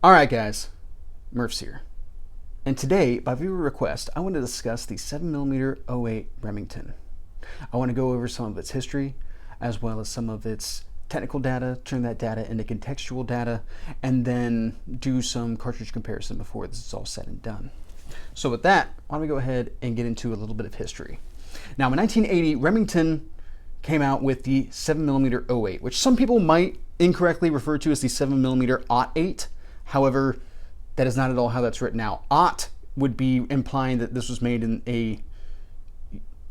Alright guys, Murphs here. And today, by viewer request, I want to discuss the 7mm 08 Remington. I want to go over some of its history, as well as some of its technical data, turn that data into contextual data, and then do some cartridge comparison before this is all said and done. So with that, why don't we go ahead and get into a little bit of history. Now in 1980, Remington came out with the 7mm 08, which some people might incorrectly refer to as the 7mm 08. However, that is not at all how that's written out. Aught would be implying that this was made in a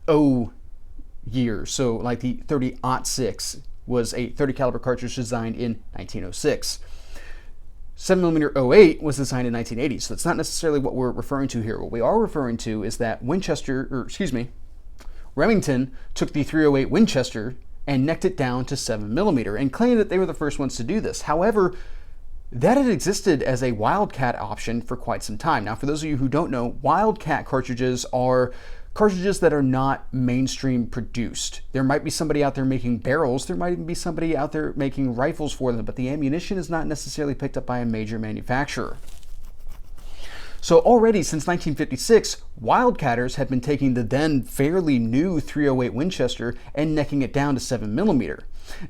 O year. So like the 30-06 was a 30 caliber cartridge designed in 1906. 7mm 08 was designed in 1980. So that's not necessarily what we're referring to here. What we are referring to is that Remington took the 308 Winchester and necked it down to 7mm and claimed that they were the first ones to do this. However, that had existed as a wildcat option for quite some time. Now, for those of you who don't know, wildcat cartridges are cartridges that are not mainstream produced. There might be somebody out there making barrels, there might even be somebody out there making rifles for them, but the ammunition is not necessarily picked up by a major manufacturer. So already since 1956, wildcatters had been taking the then fairly new 308 Winchester and necking it down to 7mm.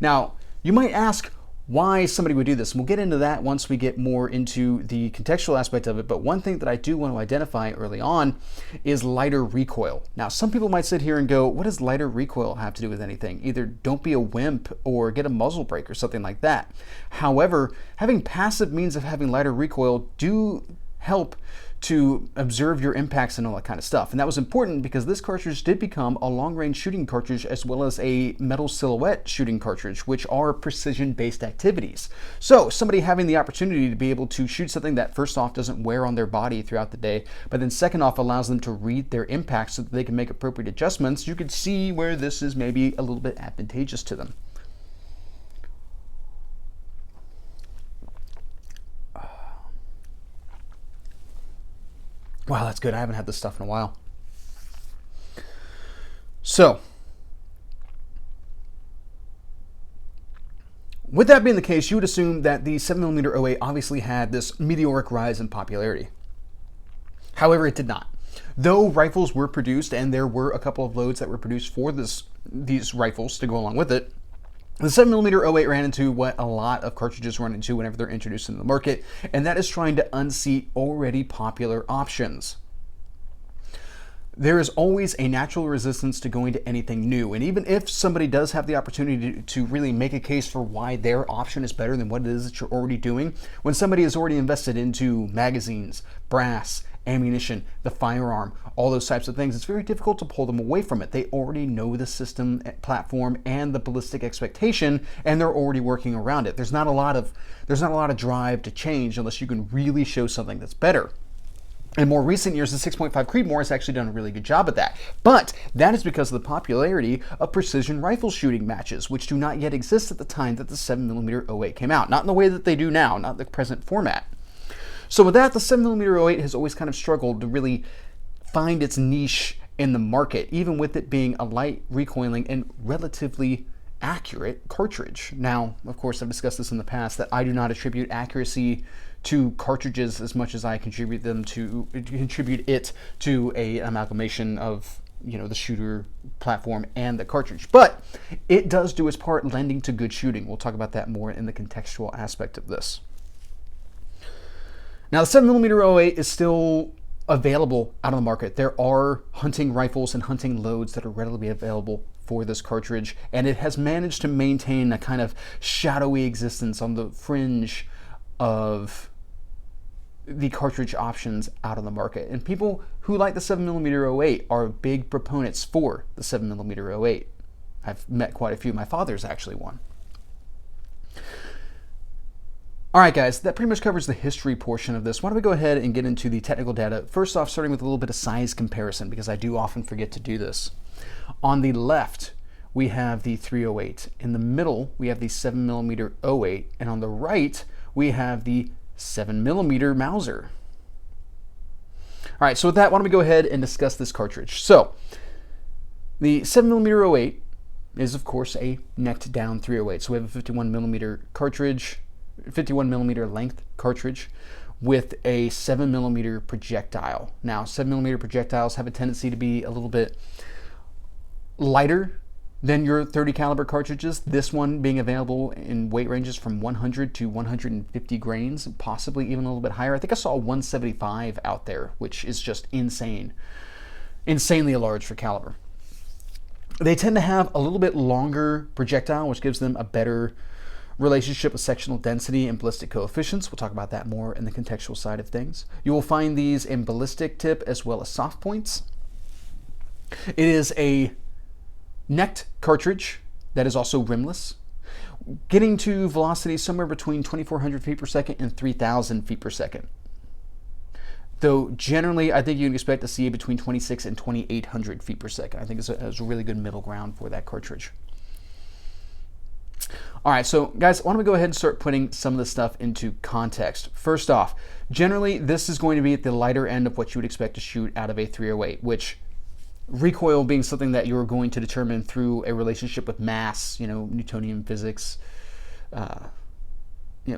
Now, you might ask, why somebody would do this. And we'll get into that once we get more into the contextual aspect of it. But one thing that I do want to identify early on is lighter recoil. Now, some people might sit here and go, what does lighter recoil have to do with anything? Either don't be a wimp or get a muzzle brake or something like that. However, having passive means of having lighter recoil do help to observe your impacts and all that kind of stuff. And that was important because this cartridge did become a long-range shooting cartridge as well as a metal silhouette shooting cartridge, which are precision-based activities. So somebody having the opportunity to be able to shoot something that first off doesn't wear on their body throughout the day, but then second off allows them to read their impacts so that they can make appropriate adjustments, you could see where this is maybe a little bit advantageous to them. Wow, that's good. I haven't had this stuff in a while. So, with that being the case, you would assume that the 7mm 08 obviously had this meteoric rise in popularity. However, it did not. Though rifles were produced, and there were a couple of loads that were produced for these rifles to go along with it, the 7mm 08 ran into what a lot of cartridges run into whenever they're introduced into the market, and that is trying to unseat already popular options. There is always a natural resistance to going to anything new, and even if somebody does have the opportunity to really make a case for why their option is better than what it is that you're already doing, when somebody has already invested into magazines, brass, ammunition, the firearm, all those types of things, it's very difficult to pull them away from it. They already know the system, platform, and the ballistic expectation, and they're already working around it. There's not a lot of drive to change unless you can really show something that's better. In more recent years, the 6.5 Creedmoor has actually done a really good job at that. But that is because of the popularity of precision rifle shooting matches, which do not yet exist at the time that the 7mm 08 came out. Not in the way that they do now, not the present format. So with that, the 7mm 08 has always kind of struggled to really find its niche in the market, even with it being a light recoiling and relatively accurate cartridge. Now, of course, I've discussed this in the past that I do not attribute accuracy to cartridges as much as I contribute it to an amalgamation of, you know, the shooter platform and the cartridge. But it does do its part lending to good shooting. We'll talk about that more in the contextual aspect of this. Now, the 7mm 08 is still available out on the market. There are hunting rifles and hunting loads that are readily available for this cartridge, and it has managed to maintain a kind of shadowy existence on the fringe of the cartridge options out on the market. And people who like the 7mm 08 are big proponents for the 7mm 08. I've met quite a few. My father's actually one. Alright guys, that pretty much covers the history portion of this. Why don't we go ahead and get into the technical data. First off, starting with a little bit of size comparison, because I do often forget to do this. On the left, we have the 308. In the middle, we have the 7mm 08. And on the right, we have the 7mm Mauser. Alright, so with that, why don't we go ahead and discuss this cartridge. So, the 7mm 08 is, of course, a necked down 308. So we have a 51mm cartridge 51 millimeter length cartridge with a 7 millimeter projectile. Now, 7 millimeter projectiles have a tendency to be a little bit lighter than your 30 caliber cartridges. This one being available in weight ranges from 100 to 150 grains, possibly even a little bit higher. I think I saw 175 out there, which is just insane. Insanely large for caliber. They tend to have a little bit longer projectile, which gives them a better relationship with sectional density and ballistic coefficients. We'll talk about that more in the contextual side of things. You will find these in ballistic tip as well as soft points. It is a necked cartridge that is also rimless, getting to velocity somewhere between 2,400 feet per second and 3,000 feet per second. Though generally, I think you can expect to see between 26 and 2,800 feet per second. I think it's a really good middle ground for that cartridge. All right, so guys, why don't we go ahead and start putting some of this stuff into context. First off, generally, this is going to be at the lighter end of what you would expect to shoot out of a 308, which recoil being something that you're going to determine through a relationship with mass, Newtonian physics,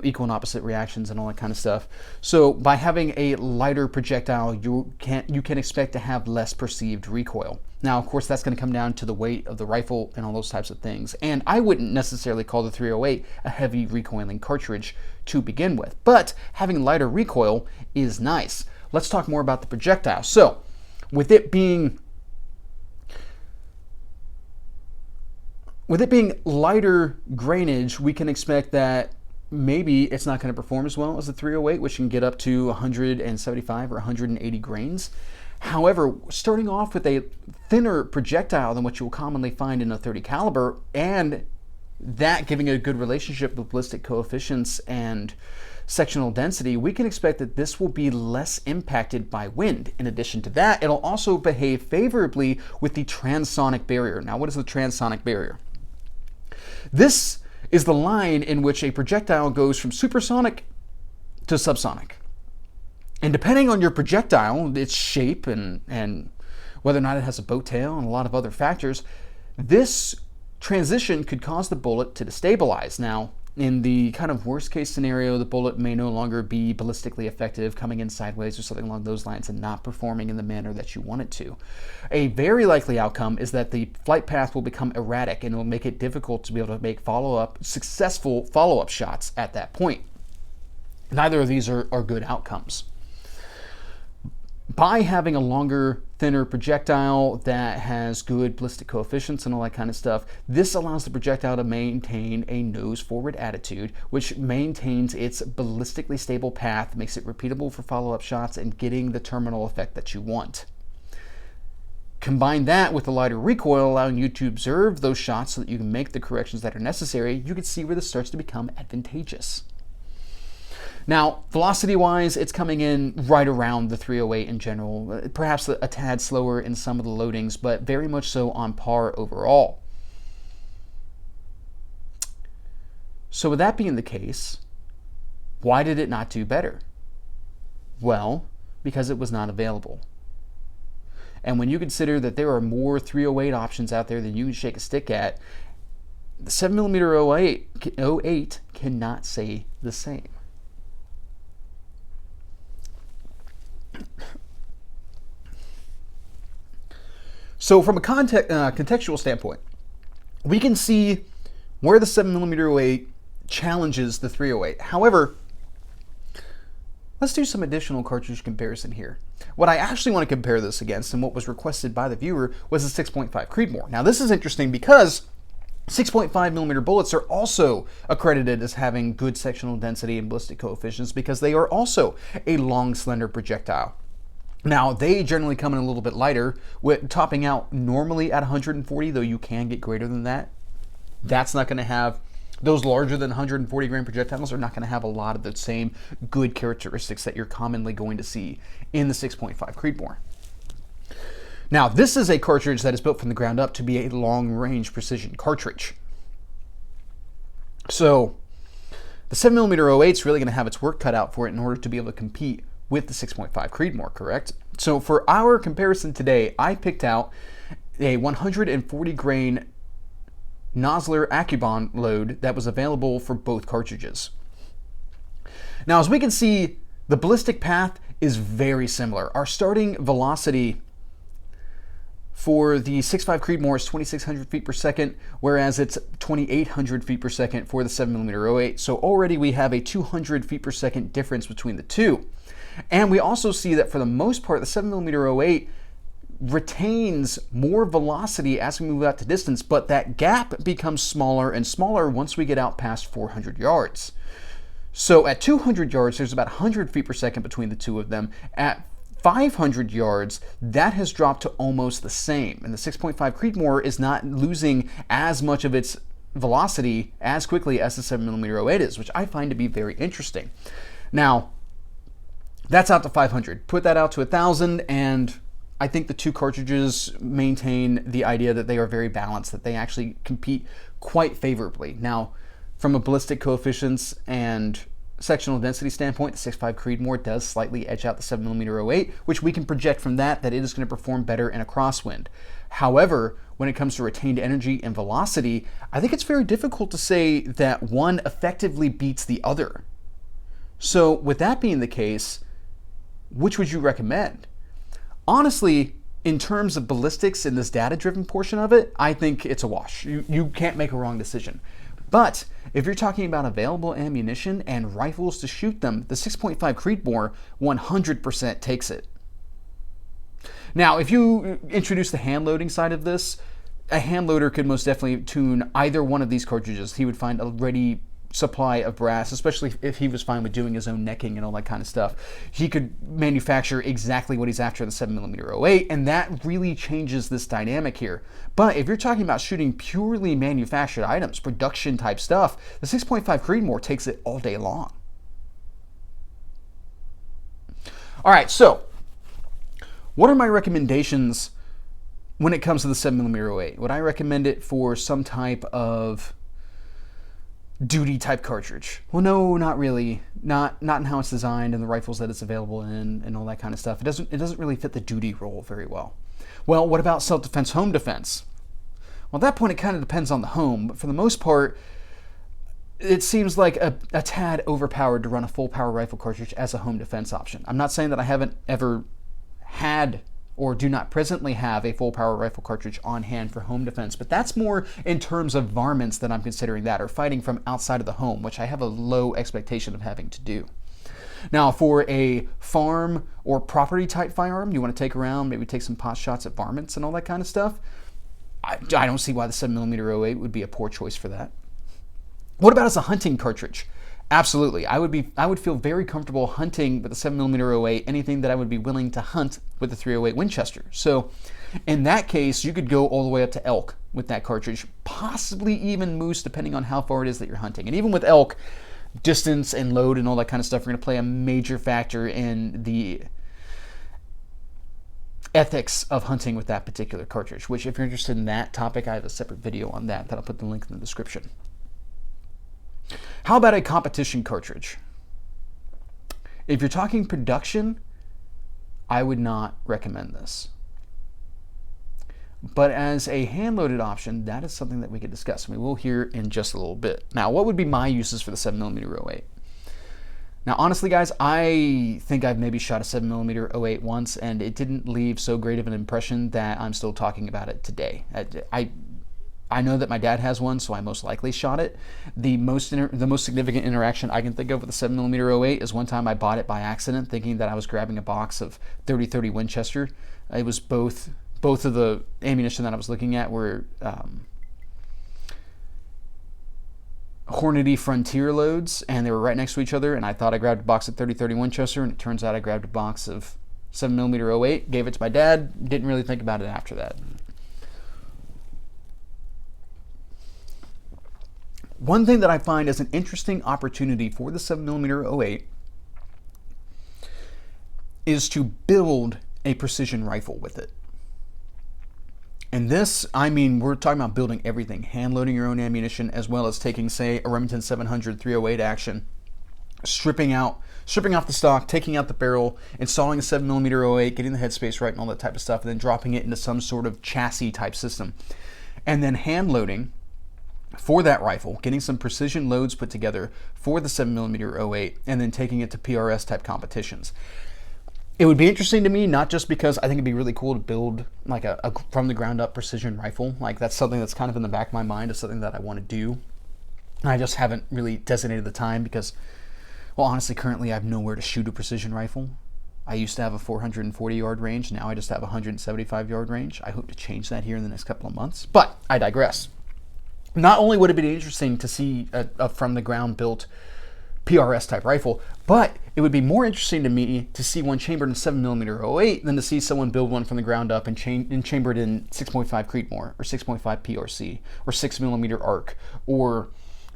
equal and opposite reactions and all that kind of stuff. So by having a lighter projectile, you can expect to have less perceived recoil. Now, of course, that's going to come down to the weight of the rifle and all those types of things. And I wouldn't necessarily call the 308 a heavy recoiling cartridge to begin with, but having lighter recoil is nice. Let's talk more about the projectile. So with it being lighter grainage, we can expect that maybe it's not going to perform as well as the 308, which can get up to 175 or 180 grains. However, starting off with a thinner projectile than what you will commonly find in a 30 caliber, and that giving a good relationship with ballistic coefficients and sectional density, we can expect that this will be less impacted by wind. In addition to that, it'll also behave favorably with the transonic barrier. Now, what is the transonic barrier? This is the line in which a projectile goes from supersonic to subsonic. And depending on your projectile, its shape and whether or not it has a boat tail and a lot of other factors, this transition could cause the bullet to destabilize. Now, in the kind of worst case scenario, the bullet may no longer be ballistically effective, coming in sideways or something along those lines and not performing in the manner that you want it to. A very likely outcome is that the flight path will become erratic and it will make it difficult to be able to make successful follow-up shots at that point. Neither of these are good outcomes. By having a longer, thinner projectile that has good ballistic coefficients and all that kind of stuff, this allows the projectile to maintain a nose-forward attitude, which maintains its ballistically stable path, makes it repeatable for follow-up shots, and getting the terminal effect that you want. Combine that with a lighter recoil, allowing you to observe those shots so that you can make the corrections that are necessary, you can see where this starts to become advantageous. Now, velocity-wise, it's coming in right around the 308 in general, perhaps a tad slower in some of the loadings, but very much so on par overall. So with that being the case, why did it not do better? Well, because it was not available. And when you consider that there are more 308 options out there than you can shake a stick at, the 7mm 08 cannot say the same. So from a contextual standpoint, we can see where the 7mm 08 challenges the 308. However, let's do some additional cartridge comparison here. What I actually want to compare this against, and what was requested by the viewer, was the 6.5 Creedmoor. Now this is interesting because 6.5mm bullets are also accredited as having good sectional density and ballistic coefficients because they are also a long, slender projectile. Now, they generally come in a little bit lighter, with topping out normally at 140, though you can get greater than that. That's not going to have, those larger than 140 grain projectiles are not going to have a lot of the same good characteristics that you're commonly going to see in the 6.5 Creedmoor. Now, this is a cartridge that is built from the ground up to be a long-range precision cartridge. So, the 7mm 08 is really going to have its work cut out for it in order to be able to compete with the 6.5 Creedmoor, correct? So for our comparison today, I picked out a 140 grain Nosler Accubon load that was available for both cartridges. Now, as we can see, the ballistic path is very similar. Our starting velocity for the 6.5 Creedmoor is 2,600 feet per second, whereas it's 2,800 feet per second for the 7mm 08. So already we have a 200 feet per second difference between the two. And we also see that for the most part, the 7mm 08 retains more velocity as we move out to distance, but that gap becomes smaller and smaller once we get out past 400 yards. So at 200 yards, there's about 100 feet per second between the two of them. At 500 yards, that has dropped to almost the same. And the 6.5 Creedmoor is not losing as much of its velocity as quickly as the 7mm 08 is, which I find to be very interesting. Now, that's out to 500. Put that out to 1,000, and I think the two cartridges maintain the idea that they are very balanced, that they actually compete quite favorably. Now, from a ballistic coefficients and sectional density standpoint, the 6.5 Creedmoor does slightly edge out the 7mm 08, which we can project from that it is going to perform better in a crosswind. However, when it comes to retained energy and velocity, I think it's very difficult to say that one effectively beats the other. So with that being the case, which would you recommend? Honestly, in terms of ballistics in this data-driven portion of it, I think it's a wash. You can't make a wrong decision. But if you're talking about available ammunition and rifles to shoot them, the 6.5 Creedmoor 100% takes it. Now, if you introduce the hand loading side of this, a hand loader could most definitely tune either one of these cartridges. He would find a ready supply of brass, especially if he was fine with doing his own necking and all that kind of stuff. He could manufacture exactly what he's after in the 7mm 08, and that really changes this dynamic here. But if you're talking about shooting purely manufactured items, production type stuff, the 6.5 Creedmoor takes it all day long. All right, so what are my recommendations when it comes to the 7mm 08? Would I recommend it for some type of duty type cartridge? Well, no, not really. Not in how it's designed and the rifles that it's available in and all that kind of stuff. It doesn't really fit the duty role very well. Well, what about self-defense, home defense? Well, at that point, it kind of depends on the home, but for the most part, it seems like a tad overpowered to run a full power rifle cartridge as a home defense option. I'm not saying that I haven't ever had or do not presently have a full power rifle cartridge on hand for home defense, but that's more in terms of varmints that I'm considering that, or fighting from outside of the home, which I have a low expectation of having to do. Now, for a farm or property type firearm, you want to take around, maybe take some pot shots at varmints and all that kind of stuff, I don't see why the 7mm 08 would be a poor choice for that. What about as a hunting cartridge? Absolutely. I would feel very comfortable hunting with the 7mm 08, anything that I would be willing to hunt with the 308 Winchester. So in that case, you could go all the way up to elk with that cartridge, possibly even moose, depending on how far it is that you're hunting. And even with elk, distance and load and all that kind of stuff are going to play a major factor in the ethics of hunting with that particular cartridge, which if you're interested in that topic, I have a separate video on that I'll put the link in the description. How about a competition cartridge? If you're talking production, I would not recommend this. But as a hand-loaded option, that is something that we could discuss, and we will hear in just a little bit. Now, what would be my uses for the 7mm 08? Now, honestly, guys, I think I've maybe shot a 7mm 08 once, and it didn't leave so great of an impression that I'm still talking about it today. I know that my dad has one, so I most likely shot it. The most significant interaction I can think of with the 7mm 08 is one time I bought it by accident, thinking that I was grabbing a box of 30-30 Winchester. It was both of the ammunition that I was looking at were Hornady Frontier loads, and they were right next to each other, and I thought I grabbed a box of 30-30 Winchester, and it turns out I grabbed a box of 7mm 08, gave it to my dad, didn't really think about it after that. One thing that I find as an interesting opportunity for the 7mm 08 is to build a precision rifle with it. And this, I mean, we're talking about building everything, hand loading your own ammunition, as well as taking, say, a Remington 700 308 action, stripping off the stock, taking out the barrel, installing a 7mm 08, getting the headspace right and all that type of stuff, and then dropping it into some sort of chassis type system. And then hand loading for that rifle, getting some precision loads put together for the 7mm 08, and then taking it to PRS type competitions. It would be interesting to me, not just because I think it'd be really cool to build like a from the ground up precision rifle. Like that's something that's kind of in the back of my mind, is something that I want to do. I just haven't really designated the time because, well, honestly, currently I have nowhere to shoot a precision rifle. I used to have a 440 yard range. Now I just have a 175 yard range. I hope to change that here in the next couple of months, but I digress. Not only would it be interesting to see a from the ground built PRS type rifle, but it would be more interesting to me to see one chambered in 7mm 08 than to see someone build one from the ground up and chambered in 6.5 Creedmoor or 6.5 PRC or 6mm arc or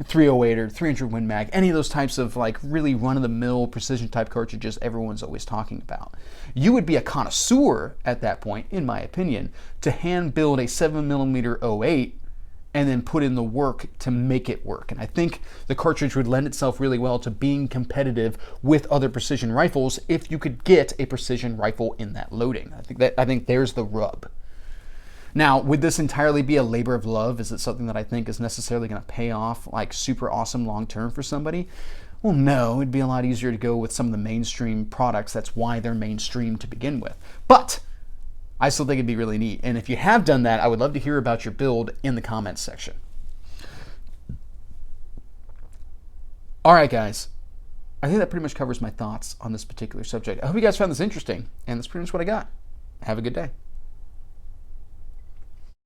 308 or 300 Win Mag, any of those types of like really run-of-the-mill precision type cartridges everyone's always talking about. You would be a connoisseur at that point, in my opinion, to hand build a 7mm 08 and then put in the work to make it work. And I think the cartridge would lend itself really well to being competitive with other precision rifles if you could get a precision rifle in that loading. I think there's the rub. Now, would this entirely be a labor of love? Is it something that I think is necessarily going to pay off like super awesome long term for somebody? Well, no, it'd be a lot easier to go with some of the mainstream products. That's why they're mainstream to begin with. But I still think it'd be really neat. And if you have done that, I would love to hear about your build in the comments section. All right, guys. I think that pretty much covers my thoughts on this particular subject. I hope you guys found this interesting. And that's pretty much what I got. Have a good day.